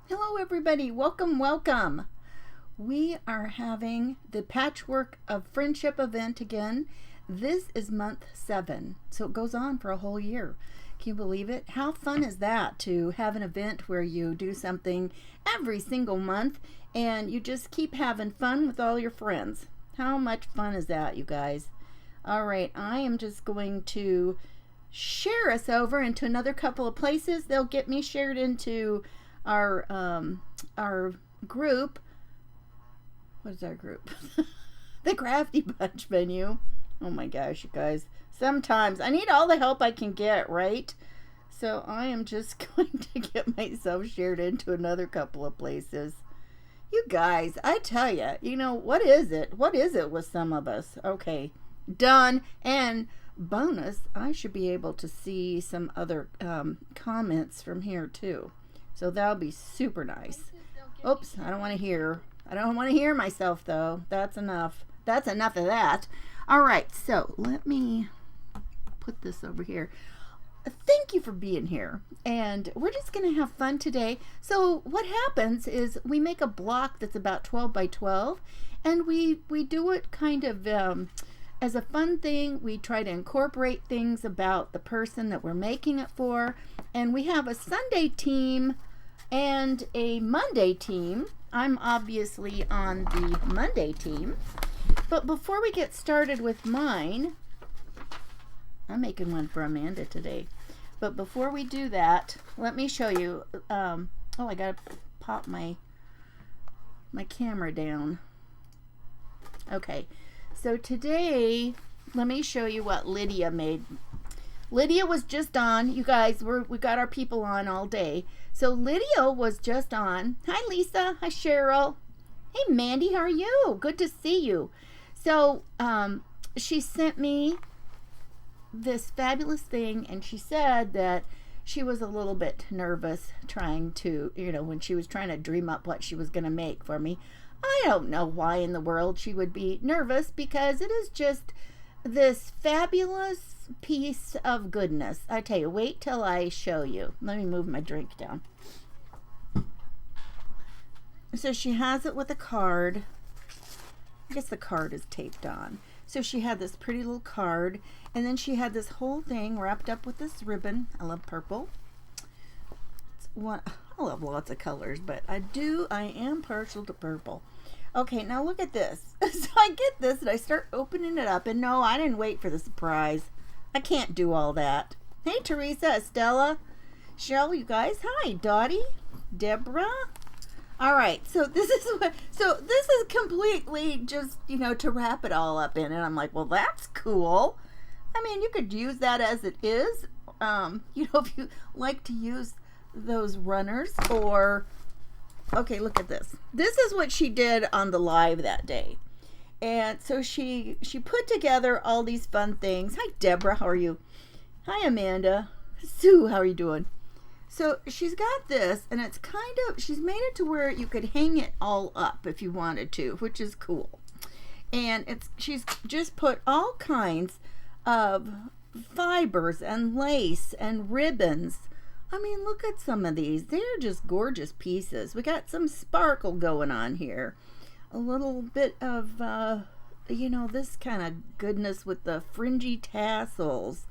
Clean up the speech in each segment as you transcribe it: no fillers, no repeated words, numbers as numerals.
Hello, everybody. Welcome, welcome. We are having the Patchwork of Friendship event again. This is month 7, so it goes on for a whole year. Can you believe it? How fun is that to have an event where you do something every single month and you just keep having fun with all your friends? How much fun is that, you guys? All right, I am just going to share us over into another couple of places. They'll get me shared into our group. What is our group? The Crafty Bunch menu. Oh my gosh, you guys. Sometimes I need all the help I can get, right? So I am just going to get myself shared into another couple of places. You guys, I tell you, what is it? What is it with some of us? Okay, done. And bonus, I should be able to see some other comments from here too. So that'll be super nice. Oops, I don't want to hear myself though. That's enough. That's enough of that. All right, so let me put this over here. Thank you for being here. And we're just going to have fun today. So what happens is we make a block that's about 12 by 12 and we do it kind of as a fun thing. We try to incorporate things about the person that we're making it for. And we have a Sunday team and a Monday team. I'm obviously on the Monday team. But before we get started with mine, I'm making one for Amanda today. But before we do that, let me show you. I got to pop my camera down. Okay. So today, let me show you what Lydia made. Lydia was just on. You guys, we got our people on all day. So Lydia was just on. Hi, Lisa. Hi, Cheryl. Hey, Mandy. How are you? Good to see you. So she sent me this fabulous thing, and she said that she was a little bit nervous trying to, when she was trying to dream up what she was going to make for me. I don't know why in the world she would be nervous, because it is just this fabulous piece of goodness. I tell you, wait till I show you. Let me move my drink down. So she has it with a card. I guess the card is taped on. So she had this pretty little card, and then she had this whole thing wrapped up with this ribbon. I love purple. I love lots of colors, but I am partial to purple. Okay, now look at this. So I get this and I start opening it up, and no, I didn't wait for the surprise. I can't do all that. Hey, Teresa, Estella, Cheryl, you guys. Hi, Dottie, Deborah. All right, so this is completely just, to wrap it all up in, and I'm like, well, that's cool. I mean, you could use that as it is. If you like to use those runners, or okay, look at this. This is what she did on the live that day. And so she put together all these fun things. Hi, Deborah. How are you? Hi, Amanda. Sue, how are you doing? So she's got this, and it's she's made it to where you could hang it all up if you wanted to, which is cool. And she's just put all kinds of fibers and lace and ribbons. I mean, look at some of these. They're just gorgeous pieces. We got some sparkle going on here. A little bit of, this kind of goodness with the fringy tassels.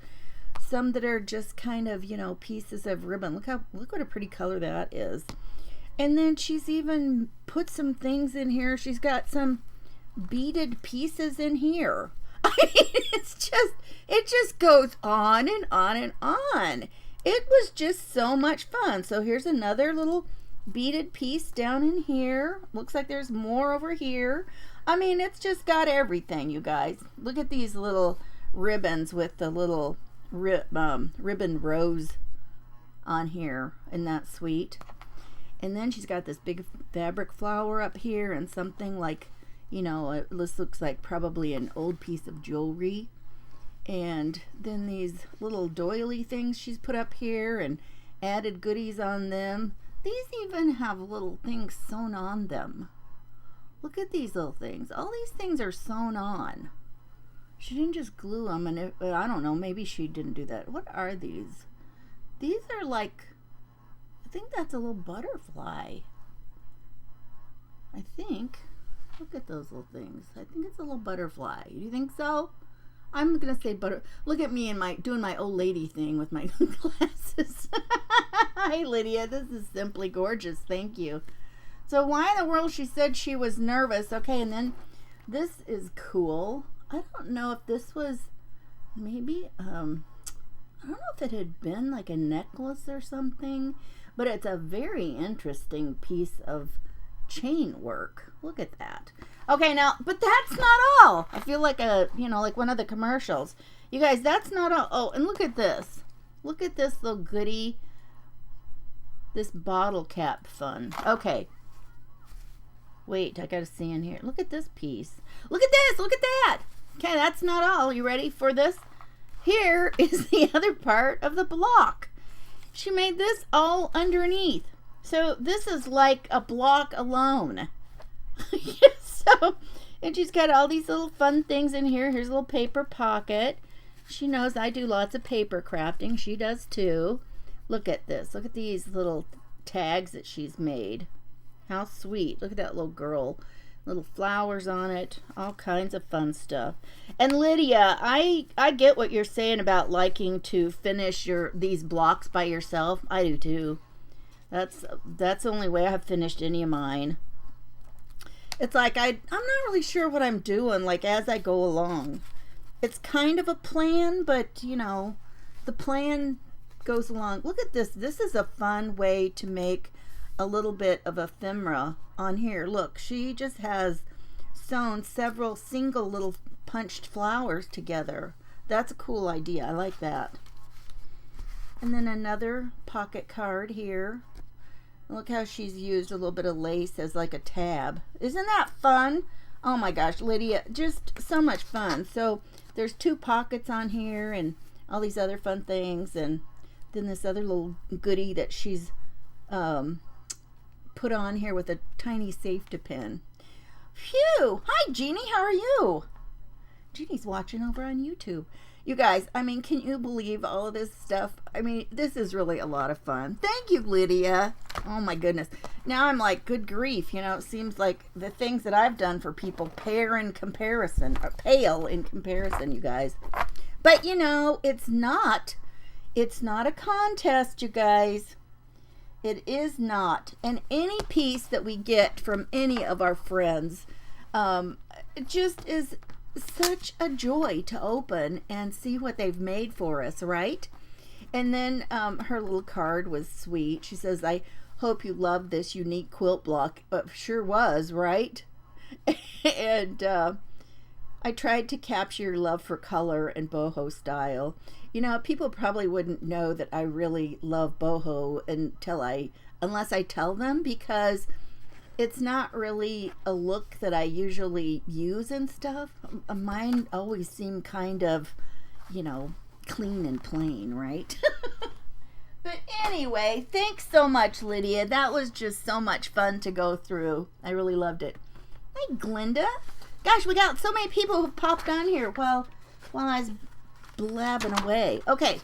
Some that are just kind of, pieces of ribbon. Look what a pretty color that is. And then she's even put some things in here. She's got some beaded pieces in here. I mean, it just goes on and on and on. It was just so much fun. So here's another little beaded piece down in here. Looks like there's more over here. I mean, it's just got everything, you guys. Look at these little ribbons with the little ribbon rose on here. Isn't that sweet? And then she's got this big fabric flower up here, and something like, this looks like probably an old piece of jewelry. And then these little doily things she's put up here and added goodies on them. These even have little things sewn on them. Look at these little things. All these things are sewn on. She didn't just glue them, and I don't know, maybe she didn't do that. What are these? These are like, think that's a little butterfly. I think. Look at those little things. I think it's a little butterfly. Do you think so? I'm gonna say butter. Look at me and doing my old lady thing with my glasses. Hi Lydia, this is simply gorgeous. Thank you. So why in the world she said she was nervous? Okay, and then this is cool. I don't know if this was maybe I don't know if it had been like a necklace or something, but it's a very interesting piece of chain work. Look at that. Okay, now, but that's not all. I feel like like one of the commercials. You guys, that's not all. Oh, and look at this. Look at this little goodie. This bottle cap fun. Okay. Wait, I gotta see in here. Look at this piece. Look at this. Look at that. Okay, that's not all. You ready for this? Here is the other part of the block. She made this all underneath. So this is like a block alone. So, and she's got all these little fun things in here. Here's a little paper pocket. She knows I do lots of paper crafting. She does too. Look at this. Look at these little tags that she's made. How sweet. Look at that little girl. Little flowers on it. All kinds of fun stuff. And Lydia, I get what you're saying about liking to finish these blocks by yourself. I do too. That's the only way I've finished any of mine. It's like I'm not really sure what I'm doing, like as I go along. It's kind of a plan, but the plan goes along. Look at this. This is a fun way to make a little bit of ephemera on here. Look, she just has sewn several single little punched flowers together. That's a cool idea. I like that. And then another pocket card here. Look how she's used a little bit of lace as like a tab. Isn't that fun? Oh my gosh, Lydia, just so much fun. So there's 2 pockets on here and all these other fun things, and then this other little goodie that she's put on here with a tiny safety pin. Phew! Hi Jeannie, how are you? Jeannie's watching over on YouTube. You guys, I mean, can you believe all of this stuff? I mean, this is really a lot of fun. Thank you, Lydia. Oh my goodness. Now I'm like, good grief. It seems like the things that I've done for people pale in comparison, you guys. But it's not a contest, you guys. It is not. And any piece that we get from any of our friends, it just is such a joy to open and see what they've made for us, right? And then her little card was sweet. She says, I hope you love this unique quilt block. Sure was, right? And I tried to capture your love for color and boho style. People probably wouldn't know that I really love boho unless I tell them, because it's not really a look that I usually use and stuff. Mine always seem kind of, clean and plain, right? But anyway, thanks so much, Lydia. That was just so much fun to go through. I really loved it. Hi, Glinda. Gosh, we got so many people who popped on here while I was blabbing away. Okay.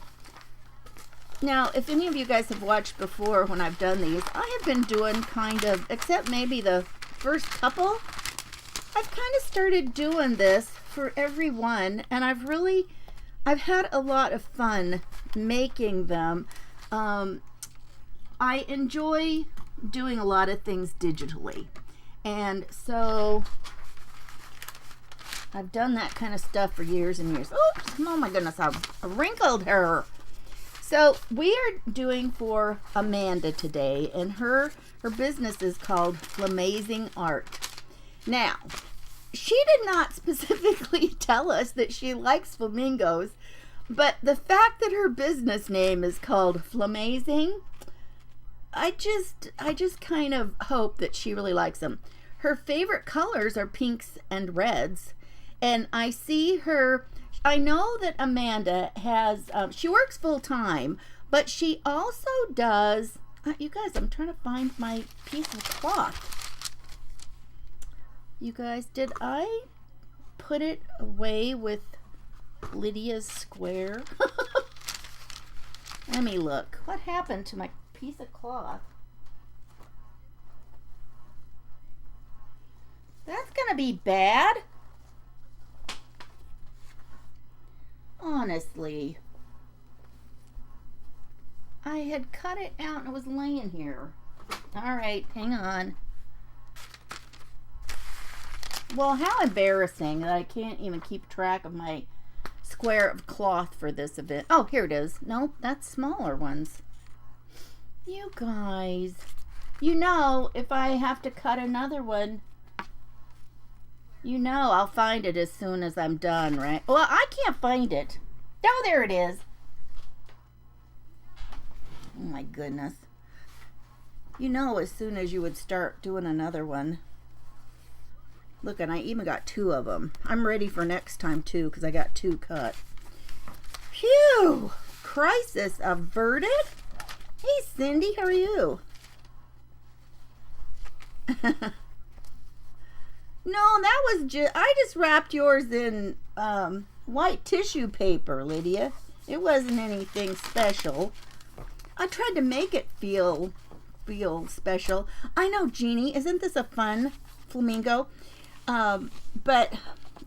Now, if any of you guys have watched before when I've done these, I have been doing kind of, except maybe the first couple, I've kind of started doing this for everyone, and I've had a lot of fun making them. I enjoy doing a lot of things digitally, and so I've done that kind of stuff for years and years. Oops, oh my goodness, I wrinkled her. So we are doing for Amanda today, and her business is called Flamazing Art. Now, she did not specifically tell us that she likes flamingos, but the fact that her business name is called Flamazing, I just kind of hope that she really likes them. Her favorite colors are pinks and reds, and I know that Amanda has, she works full time, but she also does, you guys, I'm trying to find my piece of cloth. You guys, did I put it away with Lydia's square? Let me look. What happened to my piece of cloth. That's gonna be bad. Honestly. I had cut it out and it was laying here. Alright, hang on. Well, how embarrassing that I can't even keep track of my square of cloth for this event. Oh, here it is. Nope, that's smaller ones. You guys. You know, if I have to cut another one, you know I'll find it as soon as I'm done, right? Well, I can't find it. Oh, there it is. Oh my goodness. You know, as soon as you would start doing another one. Look, and I even got 2 of them. I'm ready for next time too, because I got 2 cut. Phew! Crisis averted? Hey Cindy, how are you? No, that was just, I just wrapped yours in white tissue paper, Lydia. It wasn't anything special. I tried to make it feel special. I know, Jeannie, isn't this a fun flamingo? But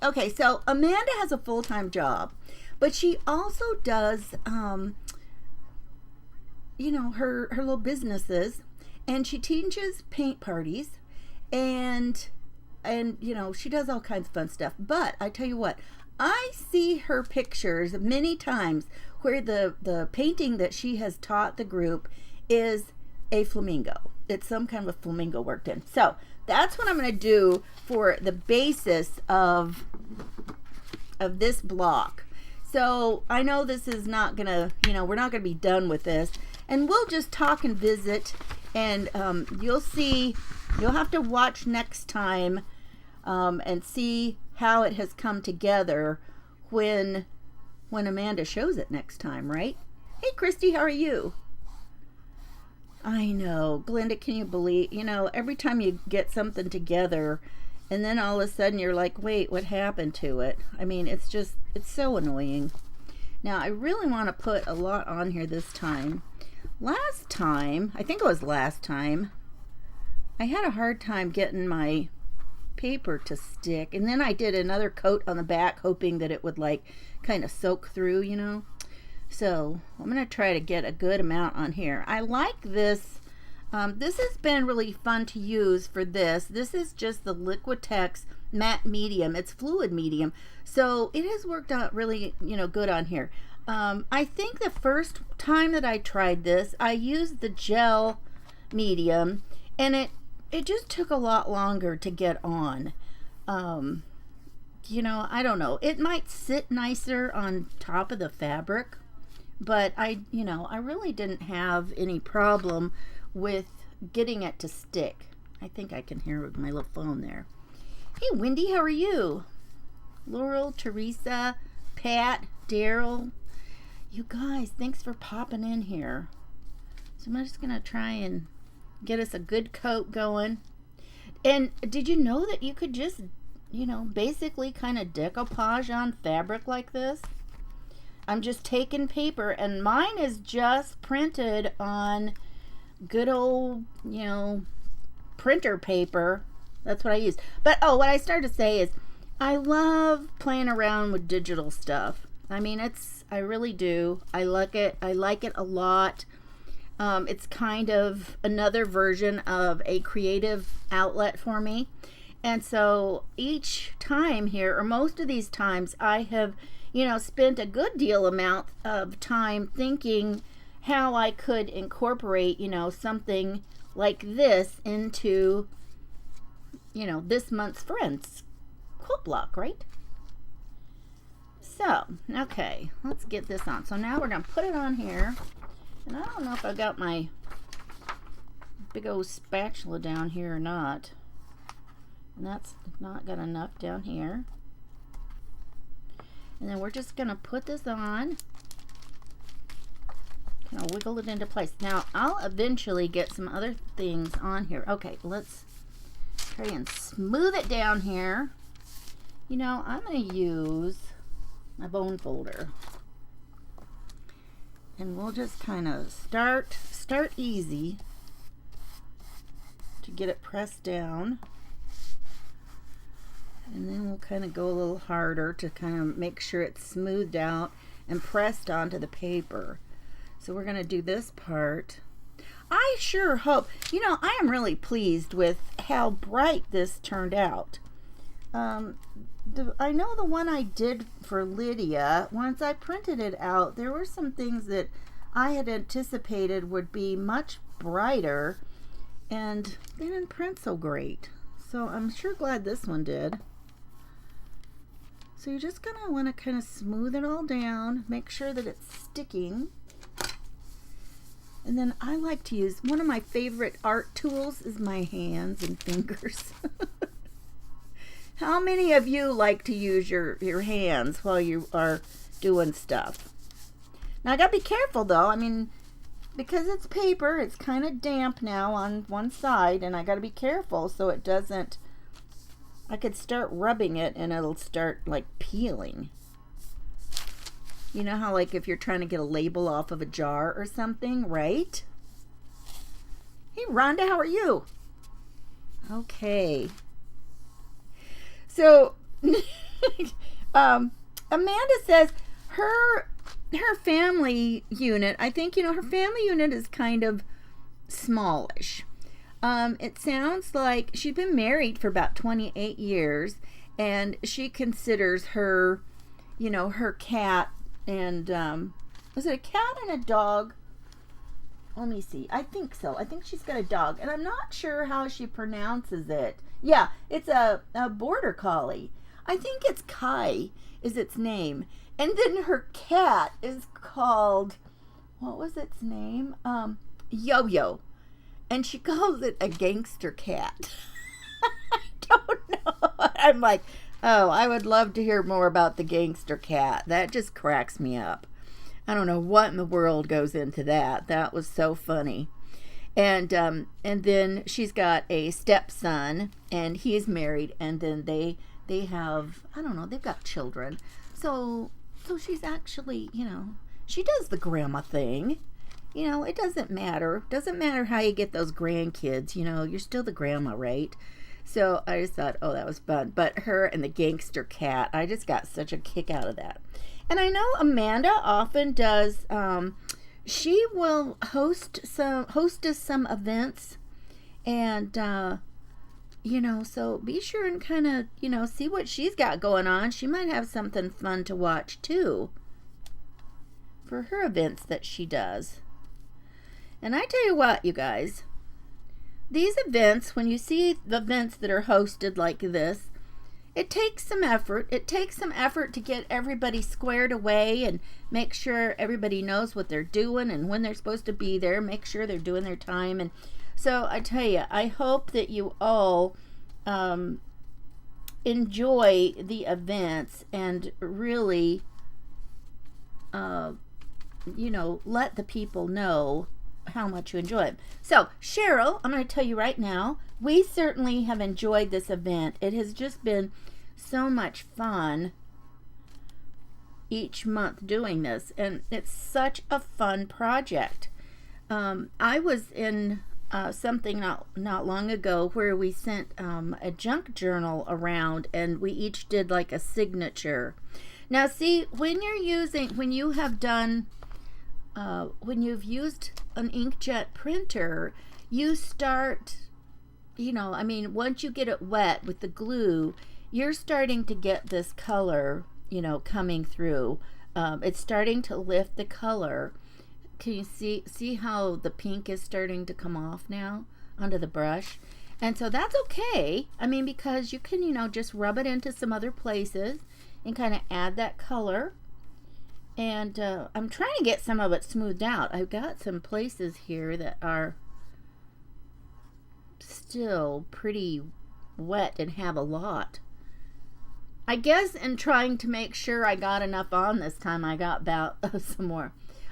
okay, so Amanda has a full-time job, but she also does you know, her little businesses, and she teaches paint parties, and you know, she does all kinds of fun stuff. But I tell you what, I see her pictures many times where the painting that she has taught the group is a flamingo. It's some kind of a flamingo worked in. So that's what I'm going to do for the basis of this block. So I know this is not going to, you know, we're not going to be done with this. And we'll just talk and visit. And you'll see, you'll have to watch next time and see how it has come together when Amanda shows it next time, right? Hey, Christy, how are you? I know. Glenda, can you believe, you know, every time you get something together and then all of a sudden you're like, wait, what happened to it? I mean, it's just, it's so annoying. Now, I really want to put a lot on here this time. Last time, I think it was last time, I had a hard time getting my paper to stick. And then I did another coat on the back, hoping that it would like kind of soak through, you know. So I'm going to try to get a good amount on here. I like this. This has been really fun to use for this. This is just the Liquitex matte medium. It's fluid medium. So it has worked out really, you know, good on here. I think the first time that I tried this, I used the gel medium, and it just took a lot longer to get on. You know, I don't know. It might sit nicer on top of the fabric, but I really didn't have any problem with getting it to stick. I think I can hear with my little phone there. Hey, Wendy, how are you? Laurel, Teresa, Pat, Daryl. You guys, thanks for popping in here. So I'm just going to try and get us a good coat going. And did you know that you could just, you know, basically kind of decoupage on fabric like this? I'm just taking paper, and mine is just printed on good old, you know, printer paper. That's what I use. But oh, what I started to say is I love playing around with digital stuff. I mean, I really do. I like it. I like it a lot. It's kind of another version of a creative outlet for me. And so each time here, or most of these times, I have, you know, spent a good deal amount of time thinking how I could incorporate, you know, something like this into, you know, this month's Friends quote block, right? So, okay, let's get this on. So now we're going to put it on here. And I don't know if I got my big old spatula down here or not. And that's not got enough down here. And then we're just going to put this on. Kind of wiggle it into place. Now, I'll eventually get some other things on here. Okay, let's try and smooth it down here. You know, I'm going to use my bone folder. And we'll just kind of start start easy to get it pressed down. And then we'll kind of go a little harder to kind of make sure it's smoothed out and pressed onto the paper. So we're going to do this part. I sure hope, you know, I am really pleased with how bright this turned out. I know the one I did for Lydia, once I printed it out, there were some things that I had anticipated would be much brighter, and they didn't print so great. So I'm sure glad this one did. So you're just going to want to kind of smooth it all down, make sure that it's sticking. And then I like to use, one of my favorite art tools is my hands and fingers. How many of you like to use your hands while you are doing stuff? Now I gotta be careful though. I mean, because it's paper, it's kind of damp now on one side, and I gotta be careful so it doesn't, I could start rubbing it and it'll start like peeling. You know how like if you're trying to get a label off of a jar or something, right? Hey Rhonda, how are you? Okay. So Amanda says her family unit, I think, you know, her family unit is kind of smallish. It sounds like she's been married for about 28 years, and she considers her, you know, her cat and, was it a cat and a dog? Let me see. I think so. I think she's got a dog, and I'm not sure how she pronounces it. Yeah, it's a border collie. I think it's Kai is its name. And then her cat is called, what was its name? Yo-Yo. And she calls it a gangster cat. I don't know. I'm like, oh, I would love to hear more about the gangster cat. That just cracks me up. I don't know what in the world goes into that. That was so funny. And then she's got a stepson, and he's married, and then they have, I don't know, they've got children. So she's actually, you know, she does the grandma thing. You know, it doesn't matter. Doesn't matter how you get those grandkids, you know, you're still the grandma, right? So I just thought, oh, that was fun. But her and the gangster cat, I just got such a kick out of that. And I know Amanda often does, she will hostess some events, and you know, so be sure and kind of, you know, see what she's got going on. She might have something fun to watch too for her events that she does. And I tell you what, you guys, these events, when you see the events that are hosted like this, it takes some effort. It takes some effort to get everybody squared away and make sure everybody knows what they're doing and when they're supposed to be there, make sure they're doing their time. And so I tell you, I hope that you all enjoy the events and really, you know, let the people know how much you enjoy it. So Cheryl, I'm going to tell you right now, we certainly have enjoyed this event. It has just been so much fun each month doing this, and it's such a fun project. I was in something not long ago where we sent a junk journal around, and we each did like a signature. Now see, when you have done when you've used an inkjet printer, you start, you know, I mean, once you get it wet with the glue, you're starting to get this color, you know, coming through. It's starting to lift the color. Can you see how the pink is starting to come off now onto the brush? And so that's okay. I mean, because you can, you know, just rub it into some other places and kind of add that color. And I'm trying to get some of it smoothed out. I've got some places here that are still pretty wet and have a lot. I guess in trying to make sure I got enough on this time, I got about some more.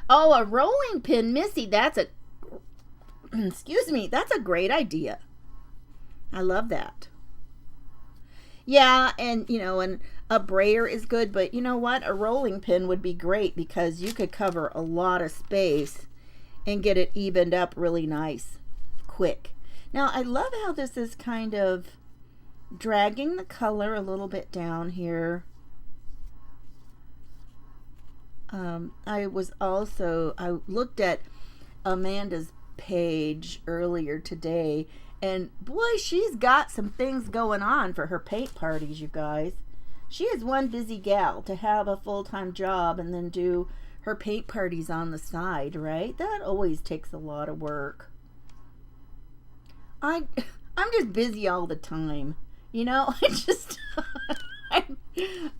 Oh, a rolling pin, Missy. That's a, excuse me, that's a great idea. I love that. Yeah, and, you know, and a brayer is good, but you know what? A rolling pin would be great because you could cover a lot of space and get it evened up really nice, quick. Now, I love how this is kind of dragging the color a little bit down here. I looked at Amanda's page earlier today, and boy, she's got some things going on for her paint parties, you guys. She is one busy gal to have a full-time job and then do her paint parties on the side, right? That always takes a lot of work. I'm just busy all the time, you know.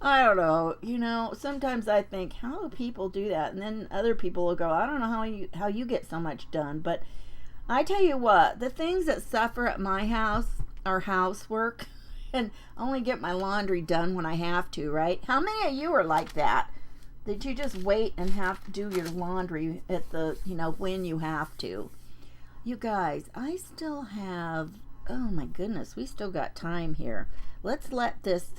I don't know, you know, sometimes I think, how do people do that? And then other people will go, I don't know how you get so much done. But I tell you what, the things that suffer at my house are housework, and only get my laundry done when I have to, right? How many of you are like that? That you just wait and have to do your laundry at the, you know, when you have to. You guys, I still have, oh my goodness, we still got time here. Let's let this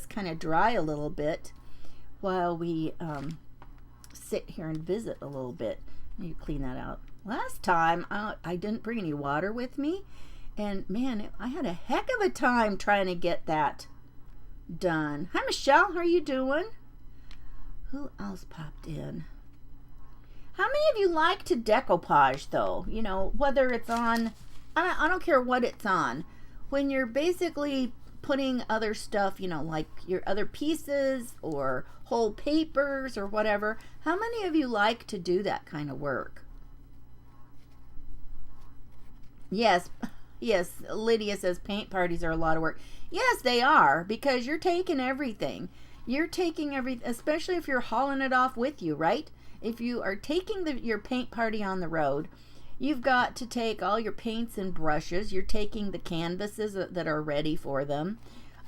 kind of dry a little bit while we sit here and visit a little bit. You clean that out. Last time I didn't bring any water with me, and man, I had a heck of a time trying to get that done. Hi Michelle, how are you doing? Who else popped in? How many of you like to decoupage though? You know, whether it's on, I don't care what it's on. When you're basically putting other stuff, you know, like your other pieces or whole papers or whatever. How many of you like to do that kind of work? Yes, Lydia says paint parties are a lot of work. Yes, they are, because you're taking everything. You're taking everything, especially if you're hauling it off with you, right? If you are taking your paint party on the road, you've got to take all your paints and brushes. You're taking the canvases that are ready for them.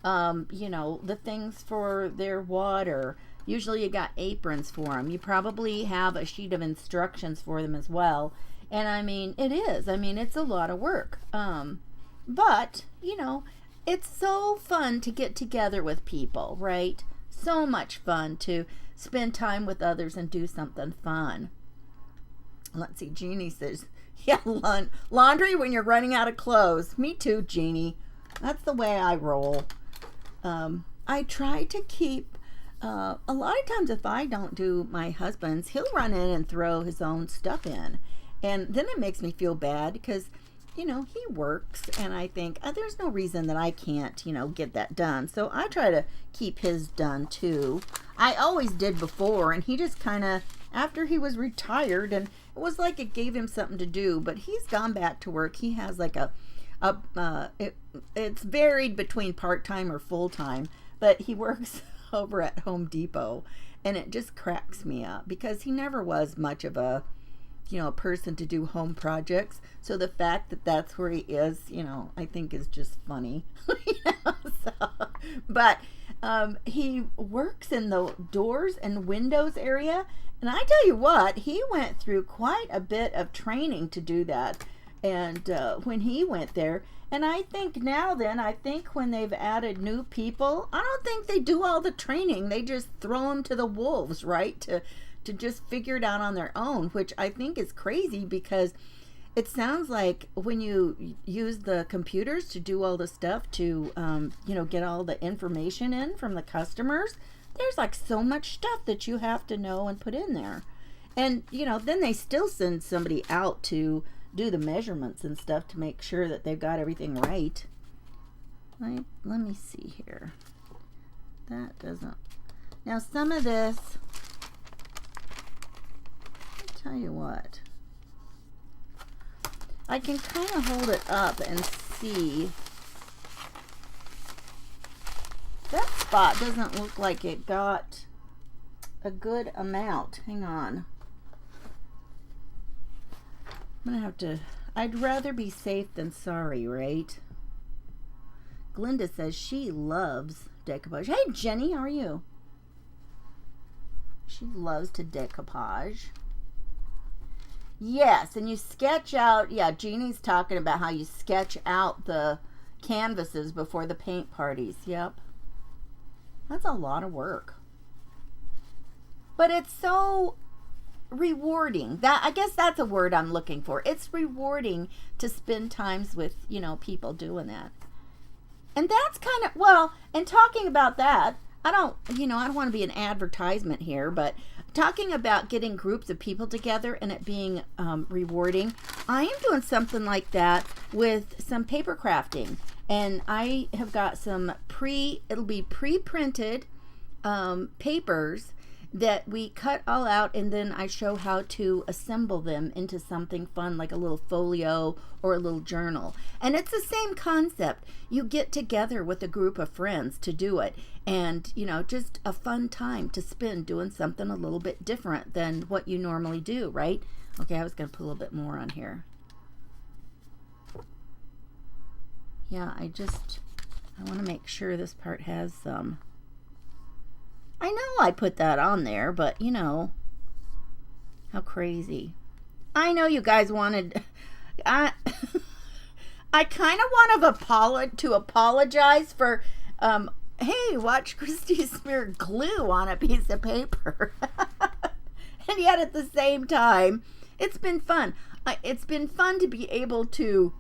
You know, the things for their water. Usually you got aprons for them. You probably have a sheet of instructions for them as well. And I mean, it's a lot of work. But, you know, it's so fun to get together with people, right? So much fun to spend time with others and do something fun. Let's see, Jeannie says, yeah, laundry when you're running out of clothes. Me too, Jeannie. That's the way I roll. I try to keep, a lot of times if I don't do my husband's, he'll run in and throw his own stuff in. And then it makes me feel bad because, you know, he works and I think there's no reason that I can't, you know, get that done. So I try to keep his done too. I always did before, and he just kind of, after he was retired, and it was like it gave him something to do, but he's gone back to work. He has like it's varied between part-time or full-time, but he works over at Home Depot, and it just cracks me up because he never was much of a, you know, a person to do home projects. So the fact that that's where he is, you know, I think is just funny. You know, but he works in the doors and windows area. And I tell you what, he went through quite a bit of training to do that. And when he went there, and I think when they've added new people, I don't think they do all the training. They just throw them to the wolves, right? To just figure it out on their own, which I think is crazy because it sounds like when you use the computers to do all the stuff to, you know, get all the information in from the customers, there's like so much stuff that you have to know and put in there. And, you know, then they still send somebody out to do the measurements and stuff to make sure that they've got everything right. Let me see here. That doesn't. Now some of this, tell you what, I can kind of hold it up and see. That spot doesn't look like it got a good amount. Hang on. I'm gonna have to, I'd rather be safe than sorry, right? Glinda says she loves decoupage. Hey Jenny, how are you? She loves to decoupage. Yes, and you sketch out, yeah, Jeannie's talking about how you sketch out the canvases before the paint parties. Yep. That's a lot of work. But it's so rewarding. That, I guess that's a word I'm looking for. It's rewarding to spend times with, people doing that. And that's kind of, well, and talking about that, I don't want to be an advertisement here, but talking about getting groups of people together and it being rewarding, I am doing something like that with some paper crafting. And I have got some it'll be pre-printed papers that we cut all out, and then I show how to assemble them into something fun, like a little folio or a little journal. And it's the same concept. You get together with a group of friends to do it, and just a fun time to spend doing something a little bit different than what you normally do, right? Okay, I was going to put a little bit more on here. Yeah, I want to make sure this part has some. I know I put that on there, but how crazy. I know you guys wanted, I kind of want to apologize for, hey, watch Christy smear glue on a piece of paper. And yet at the same time, it's been fun. It's been fun to be able to,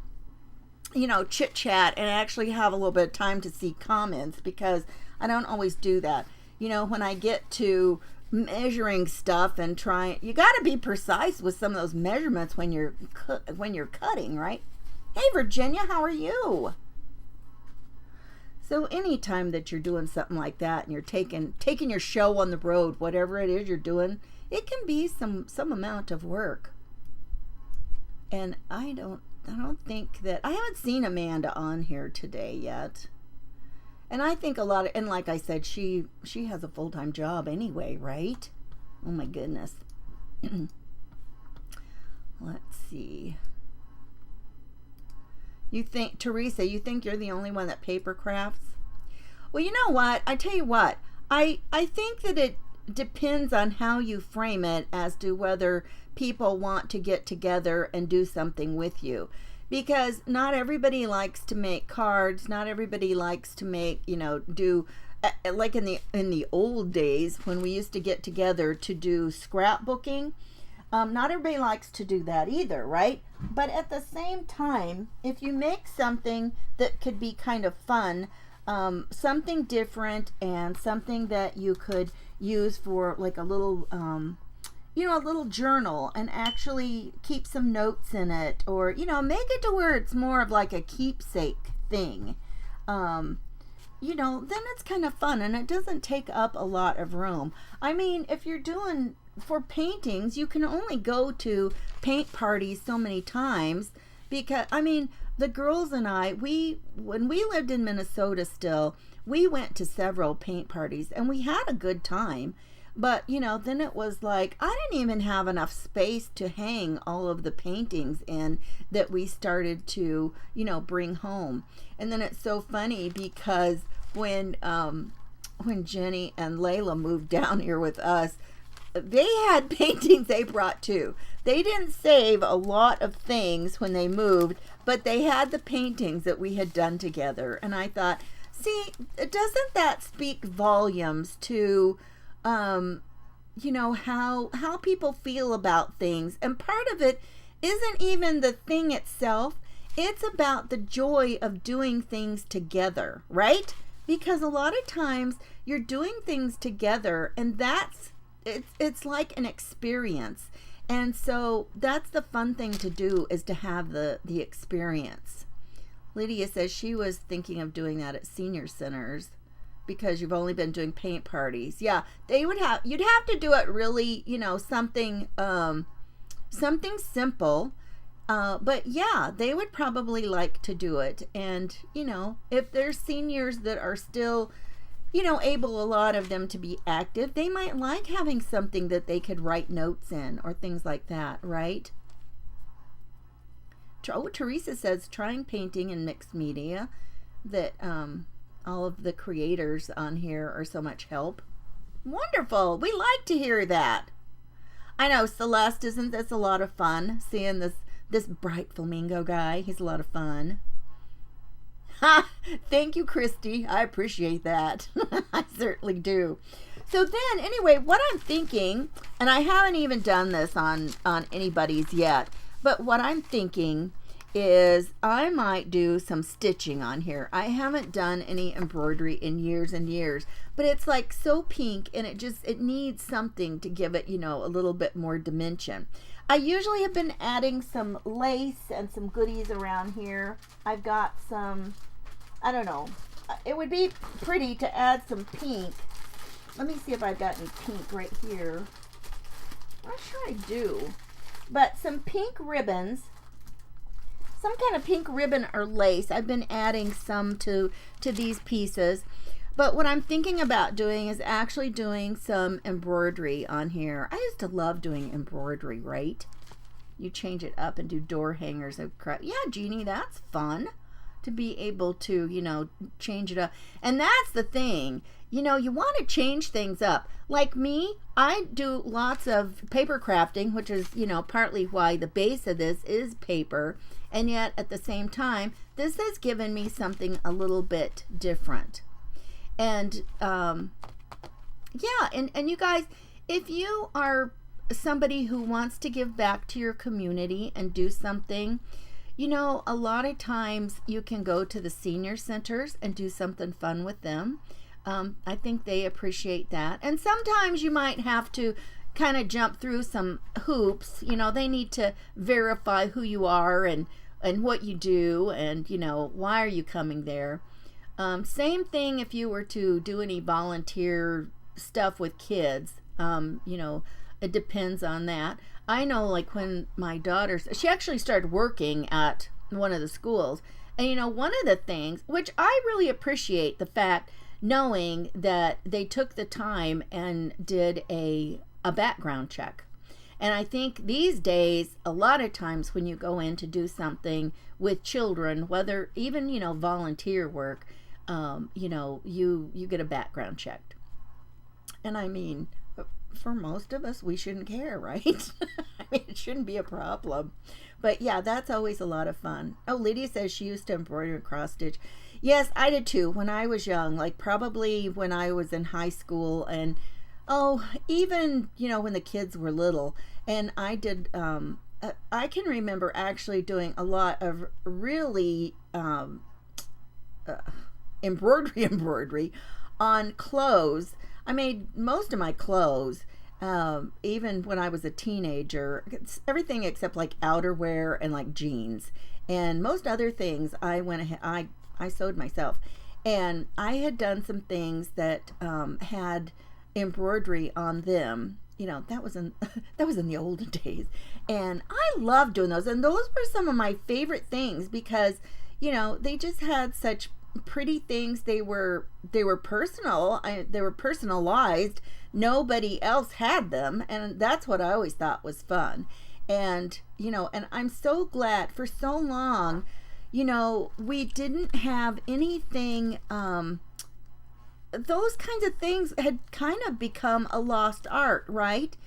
chit chat and actually have a little bit of time to see comments, because I don't always do that. When I get to measuring stuff and you got to be precise with some of those measurements when you're cutting, right? Hey, Virginia, how are you? So anytime that you're doing something like that and you're taking your show on the road, whatever it is you're doing, it can be some amount of work. And I don't think that I haven't seen Amanda on here today yet. And I think and like I said, she has a full-time job anyway, right? Oh my goodness. Let's see. Teresa, you think you're the only one that paper crafts? Well, you know what? I tell you what. I think that it depends on how you frame it as to whether people want to get together and do something with you. Because not everybody likes to make cards. Not everybody likes to make, do like in the old days when we used to get together to do scrapbooking. Not everybody likes to do that either, right? But at the same time, if you make something that could be kind of fun, something different, and something that you could use for like a little a little journal and actually keep some notes in it, or make it to where it's more of like a keepsake thing, then it's kind of fun and it doesn't take up a lot of room. I mean, if you're doing for paintings, you can only go to paint parties so many times, because the girls and I, when we lived in Minnesota still, we went to several paint parties and we had a good time. But, then it was like, I didn't even have enough space to hang all of the paintings in that we started to, bring home. And then it's so funny because when Jenny and Layla moved down here with us, they had paintings they brought too. They didn't save a lot of things when they moved, but they had the paintings that we had done together. And I thought, see, doesn't that speak volumes to how people feel about things? And part of it isn't even the thing itself. It's about the joy of doing things together, right? Because a lot of times you're doing things together, and it's like an experience. And so that's the fun thing to do, is to have the experience. Lydia says she was thinking of doing that at senior centers, because you've only been doing paint parties. Yeah, you'd have to do it really, something simple. But yeah, they would probably like to do it. And, if there's seniors that are still, able, a lot of them, to be active, they might like having something that they could write notes in or things like that, right? Oh, Teresa says trying painting and mixed media, that all of the creators on here are so much help. Wonderful. We like to hear that. I know, Celeste, isn't this a lot of fun, seeing this bright flamingo guy? He's a lot of fun. Ha! Thank you, Christy. I appreciate that. I certainly do. So then, anyway, what I'm thinking, and I haven't even done this on anybody's yet, but what I'm thinking is I might do some stitching on here. I haven't done any embroidery in years and years, but it's like so pink, and it needs something to give it, a little bit more dimension. I usually have been adding some lace and some goodies around here. I've got some, I don't know, it would be pretty to add some pink. Let me see if I've got any pink right here. I'm sure I do. But some pink ribbons, some kind of pink ribbon or lace. I've been adding some to these pieces. But what I'm thinking about doing is actually doing some embroidery on here. I used to love doing embroidery, right? You change it up and do door hangers and crap. Yeah, Jeannie, that's fun to be able to, change it up. And that's the thing. You want to change things up. Like me, I do lots of paper crafting, which is, partly why the base of this is paper. And yet, at the same time, this has given me something a little bit different. And, and you guys, if you are somebody who wants to give back to your community and do something, a lot of times you can go to the senior centers and do something fun with them. I think they appreciate that. And sometimes you might have to kind of jump through some hoops. They need to verify who you are and what you do and, why are you coming there. Same thing if you were to do any volunteer stuff with kids. It depends on that. I know, like, when my daughter, she actually started working at one of the schools. And, one of the things, which I really appreciate the fact, knowing that they took the time and did a background check. And I think these days, a lot of times when you go in to do something with children, whether even, volunteer work, you get a background checked. And I mean, for most of us, we shouldn't care, right? I mean, it shouldn't be a problem. But yeah, that's always a lot of fun. Oh, Lydia says she used to embroider and cross stitch. Yes, I did too when I was young, like probably when I was in high school and even, when the kids were little. And I did, I can remember actually doing a lot of really embroidery on clothes. I made most of my clothes, even when I was a teenager, everything except like outerwear and like jeans. And most other things I went ahead, I sewed myself. And I had done some things that had embroidery on them. That was in the olden days. And I loved doing those. And those were some of my favorite things because, they just had such pretty things. They were personal. They were personalized. Nobody else had them, and that's what I always thought was fun. And and I'm so glad for so long, we didn't have anything. Those kinds of things had kind of become a lost art, right?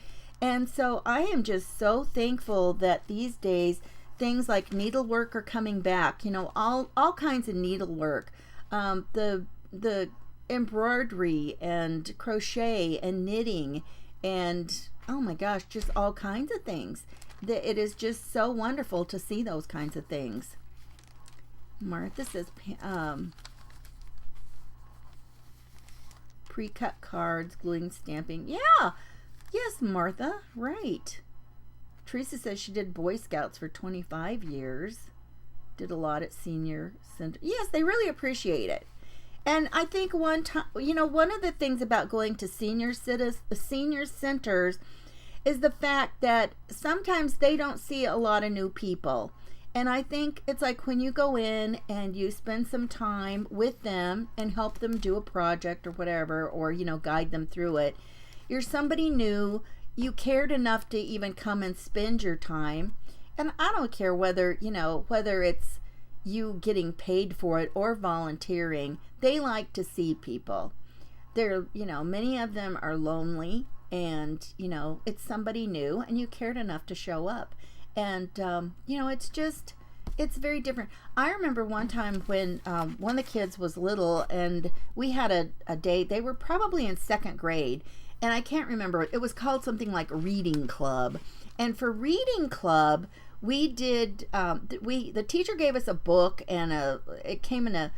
And so I am just so thankful that these days things like needlework are coming back. All kinds of needlework, the embroidery and crochet and knitting and oh my gosh, just all kinds of things. It is just so wonderful to see those kinds of things. Martha says pre-cut cards, gluing, stamping. Yeah, yes, Martha, right. Teresa says she did Boy Scouts for 25 years. Did a lot at senior center. Yes, they really appreciate it. And I think one time, one of the things about going to senior centers is the fact that sometimes they don't see a lot of new people. And I think it's like when you go in and you spend some time with them and help them do a project or whatever, or, guide them through it. You're somebody new. You cared enough to even come and spend your time. And I don't care whether it's you getting paid for it or volunteering. They like to see people. They're, many of them are lonely and, it's somebody new and you cared enough to show up. And, it's just, it's very different. I remember one time when one of the kids was little, and we had a date. They were probably in second grade, and I can't remember. It was called something like Reading Club. And for Reading Club, we did. The teacher gave us a book, and it came in a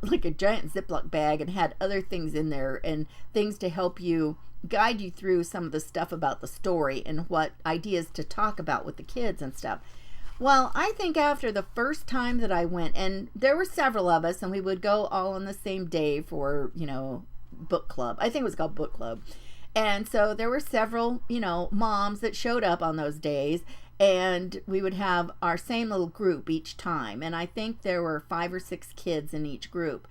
like a giant Ziploc bag, and had other things in there, and things to help you guide you through some of the stuff about the story and what ideas to talk about with the kids and stuff. Well, I think after the first time that I went, and there were several of us, and we would go all on the same day for, book club. I think it was called book club. And so there were several, moms that showed up on those days, and we would have our same little group each time. And I think there were 5 or 6 kids in each group.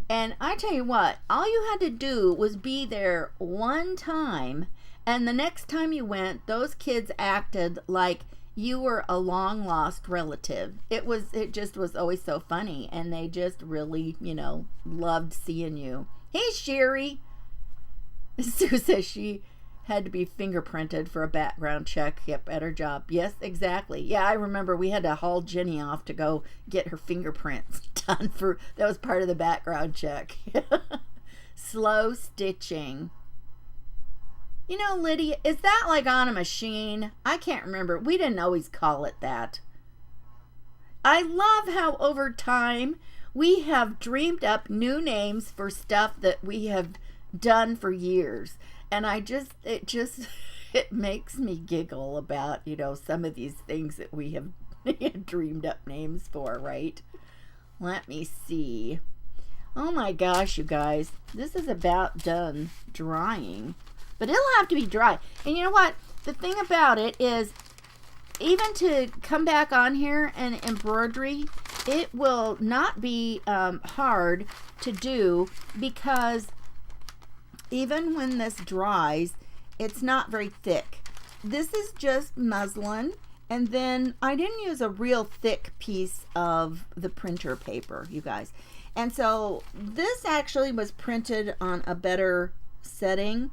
And I tell you what, all you had to do was be there one time, and the next time you went, those kids acted like you were a long lost relative. It just was always so funny, and they just really, loved seeing you. Hey, Sherry. Sue says she had to be fingerprinted for a background check. Yep, at her job. Yes, exactly. Yeah, I remember we had to haul Jenny off to go get her fingerprints done that was part of the background check. Slow stitching. Lydia, is that like on a machine? I can't remember. We didn't always call it that. I love how over time we have dreamed up new names for stuff that we have done for years. And it makes me giggle about, some of these things that we have dreamed up names for, right? Let me see. Oh my gosh, you guys. This is about done drying. But it'll have to be dry. And you know what? The thing about it is, even to come back on here and embroidery, it will not be hard to do, because even when this dries, it's not very thick. This is just muslin, and then I didn't use a real thick piece of the printer paper, you guys. And so this actually was printed on a better setting.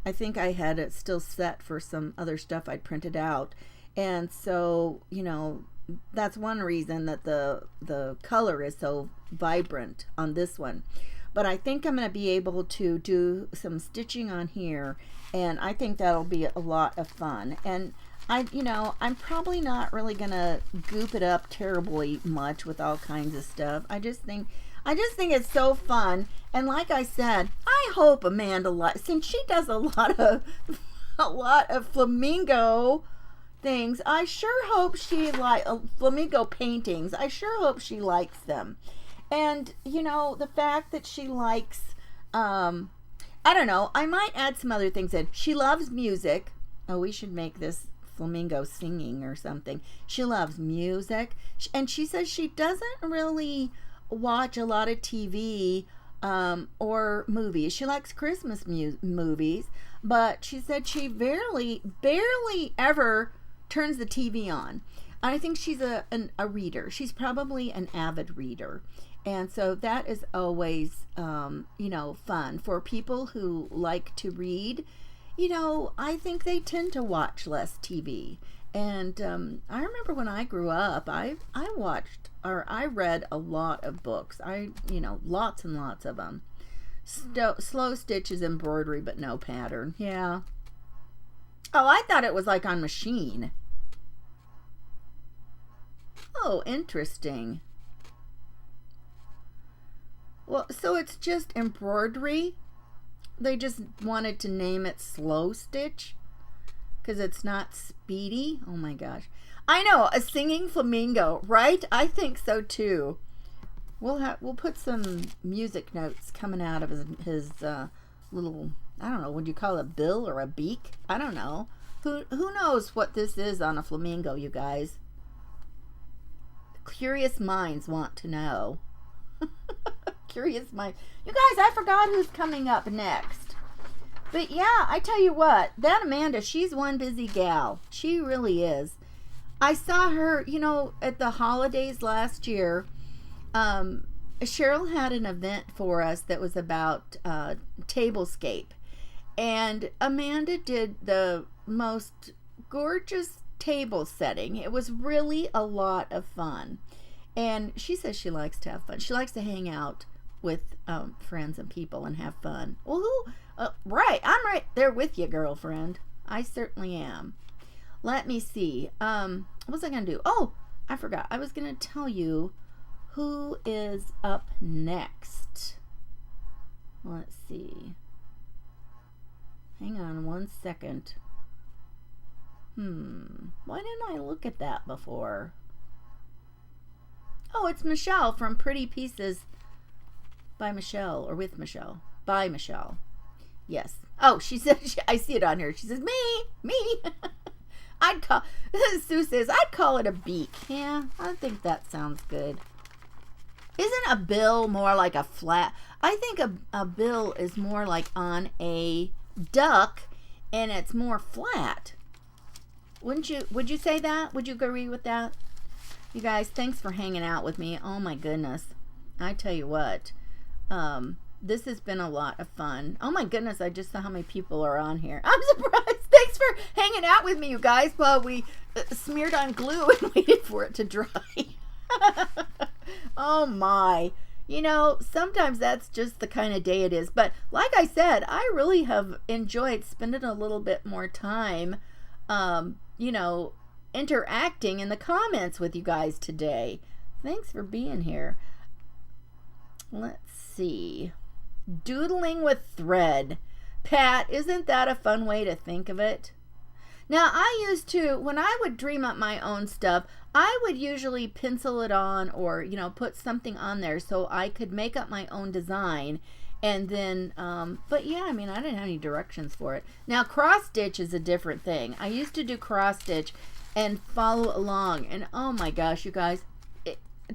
I think I had it still set for some other stuff I'd printed out. And so, that's one reason that the color is so vibrant on this one. But I think I'm going to be able to do some stitching on here, and I think that'll be a lot of fun. And I'm probably not really going to goop it up terribly much with all kinds of stuff. I just think it's so fun. And like I said, I hope Amanda, since she does a lot of flamingo things, I sure hope she flamingo paintings. I sure hope she likes them. And, the fact that she likes, I don't know, I might add some other things in. She loves music. Oh, we should make this flamingo singing or something. She loves music. And she says she doesn't really watch a lot of TV or movies. She likes Christmas movies, but she said she barely ever turns the TV on. I think she's a reader. She's probably an avid reader. And so that is always, fun for people who like to read. I think they tend to watch less TV. And I remember when I grew up, I read a lot of books. Lots and lots of them. Slow stitches, embroidery, but no pattern. Yeah. Oh, I thought it was like on machine. Oh, interesting. Well, so it's just embroidery. They just wanted to name it slow stitch because it's not speedy. Oh my gosh. I know, a singing flamingo, right? I think so too. We'll put some music notes coming out of his little, I don't know, would you call it a bill or a beak? I don't know. Who knows what this is on a flamingo, you guys? Curious minds want to know. Curious minds. You guys, I forgot who's coming up next. But yeah, I tell you what, that Amanda, she's one busy gal. She really is. I saw her, at the holidays last year. Cheryl had an event for us that was about tablescape. And Amanda did the most gorgeous table setting. It was really a lot of fun. And she says she likes to have fun. She likes to hang out with friends and people and have fun. Well, right. I'm right there with you, girlfriend. I certainly am. Let me see. What was I going to do? Oh, I forgot. I was going to tell you who is up next. Let's see. Hang on one second. Why didn't I look at that before? Oh, it's Michelle from Pretty Pieces by Michelle, or with Michelle. By Michelle. Yes. Oh, she said, I see it on here. She says, me. Sue says, I'd call it a beak. Yeah, I think that sounds good. Isn't a bill more like a flat? I think a bill is more like on a duck, and it's more flat. Would you say that? Would you agree with that? You guys, thanks for hanging out with me. Oh my goodness. I tell you what, this has been a lot of fun. Oh my goodness, I just saw how many people are on here. I'm surprised. Thanks for hanging out with me, you guys, while we smeared on glue and waited for it to dry. Oh my. You know, sometimes that's just the kind of day it is. But like I said, I really have enjoyed spending a little bit more time, interacting in the comments with you guys today. Thanks for being here. Let's see. Doodling with thread. Pat, isn't that a fun way to think of it? Now, I used to, when I would dream up my own stuff, I would usually pencil it on or, put something on there so I could make up my own design. And then, but yeah, I didn't have any directions for it. Now, cross stitch is a different thing. I used to do cross stitch and follow along. And oh my gosh, you guys,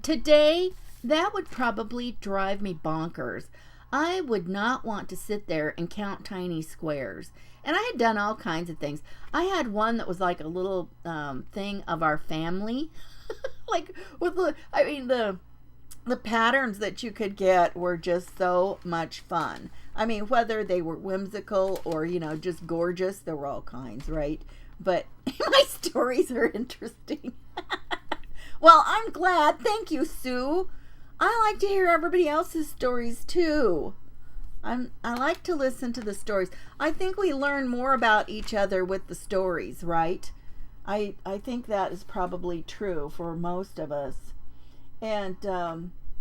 today, that would probably drive me bonkers. I would not want to sit there and count tiny squares. And I had done all kinds of things. I had one that was like a little thing of our family. Like with the patterns that you could get were just so much fun. Whether they were whimsical or, just gorgeous, there were all kinds, right? But my stories are interesting. Well, I'm glad. Thank you, Sue. I like to hear everybody else's stories too. I like to listen to the stories. I think we learn more about each other with the stories, right? I think that is probably true for most of us. And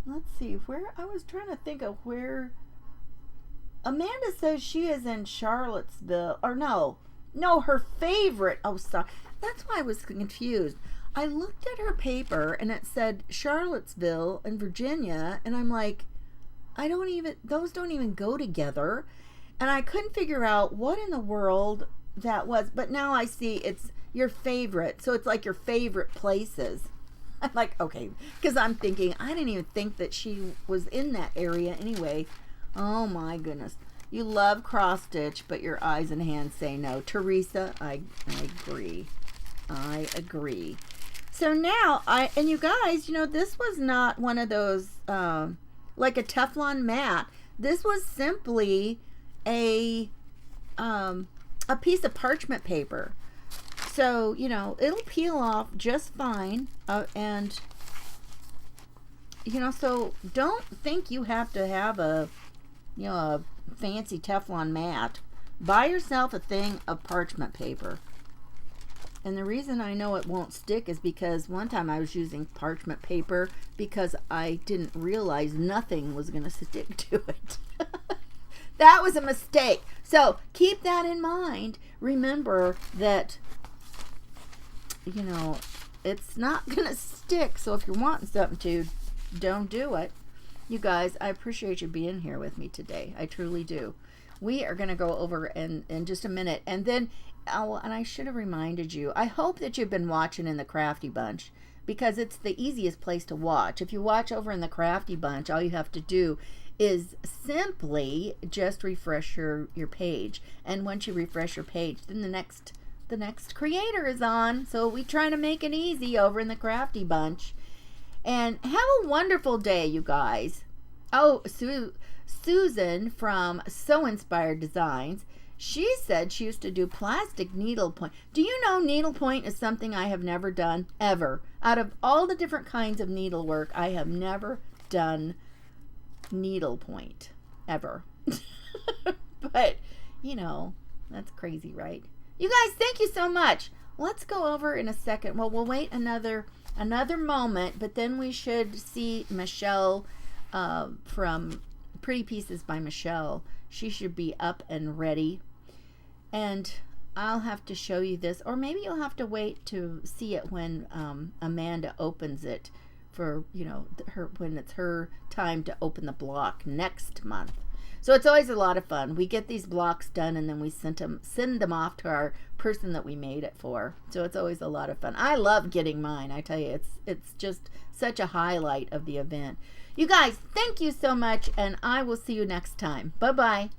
let's see, where I was trying to think of where Amanda says she is in Charlottesville, or no, her favorite. Oh, sorry. That's why I was confused. I looked at her paper and it said Charlottesville in Virginia, and I'm like, those don't even go together. And I couldn't figure out what in the world that was. But now I see it's your favorite. So it's like your favorite places. I'm like, okay. Because I'm thinking, I didn't even think that she was in that area anyway. Oh my goodness. You love cross stitch, but your eyes and hands say no. Teresa, I agree. I agree. So now, and you guys, this was not one of those, like a Teflon mat. This was simply a piece of parchment paper. So, it'll peel off just fine. And, so don't think you have to have a fancy Teflon mat. Buy yourself a thing of parchment paper. And the reason I know it won't stick is because one time I was using parchment paper because I didn't realize nothing was going to stick to it. That was a mistake. So keep that in mind. Remember that, it's not going to stick. So if you're wanting something to, don't do it. You guys, I appreciate you being here with me today. I truly do. We are going to go over in just a minute. And then, and I should have reminded you, I hope that you've been watching in the Crafty Bunch, because it's the easiest place to watch. If you watch over in the Crafty Bunch, all you have to do is simply just refresh your page. And once you refresh your page, then the next creator is on. So we try to make it easy over in the Crafty Bunch. And have a wonderful day, you guys. Oh, Susan from So Inspired Designs, She said she used to do plastic needlepoint. Do you know needlepoint is something I have never done, ever? Out of all the different kinds of needlework, I have never done needlepoint, ever. But, you know, that's crazy, right? You guys, thank you so much. Let's go over in a second. Well, we'll wait another moment, but then we should see Michelle from Pretty Pieces by Michelle. She should be up and ready. And I'll have to show you this, or maybe you'll have to wait to see it when Amanda opens it for, you know, when it's her time to open the block next month. So it's always a lot of fun. We get these blocks done and then we send them off to our person that we made it for. So it's always a lot of fun. I love getting mine. I tell you, it's just such a highlight of the event. You guys, thank you so much, and I will see you next time. Bye-bye.